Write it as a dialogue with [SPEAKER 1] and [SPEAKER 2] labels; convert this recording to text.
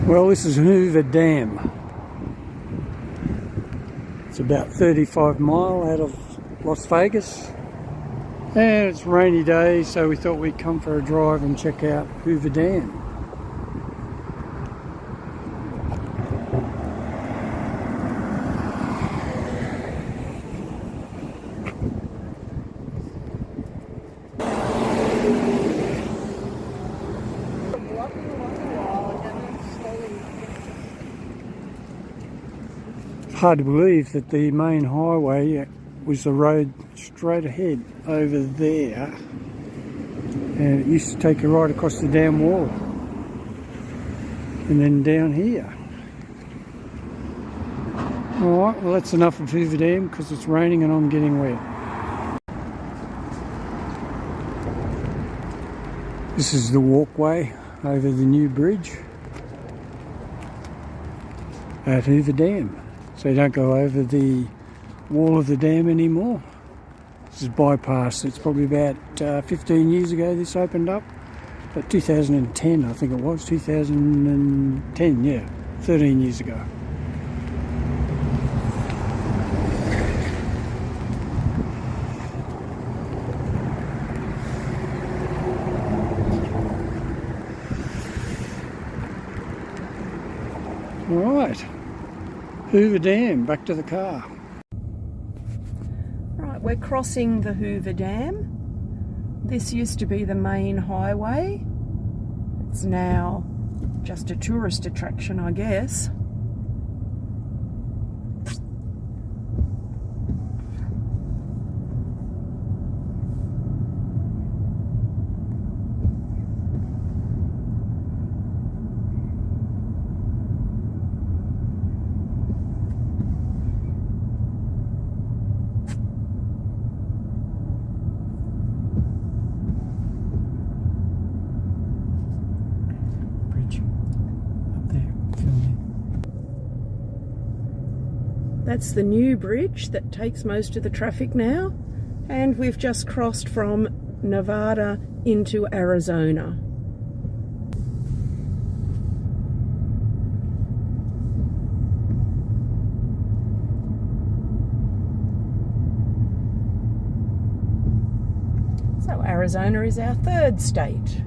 [SPEAKER 1] Well, this is Hoover Dam. It's about 35 mile out of Las Vegas. And it's a rainy day, so we thought we'd come for a drive and check out Hoover Dam. It's hard to believe that the main highway was the road straight ahead over there, and it used to take you right across the dam wall and then down here. Alright, well that's enough of Hoover Dam because it's raining and I'm getting wet. This is the walkway over the new bridge at Hoover Dam. So you don't go over the wall of the dam anymore. This is bypass. It's probably about 15 years ago this opened up. But 2010 I think it was. 2010, yeah. 13 years ago. Alright. Hoover Dam, back to the car.
[SPEAKER 2] Right, we're crossing the Hoover Dam. This used to be the main highway. It's now just a tourist attraction, I guess. That's the new bridge that takes most of the traffic now, and we've just crossed from Nevada into Arizona. So Arizona is our third state.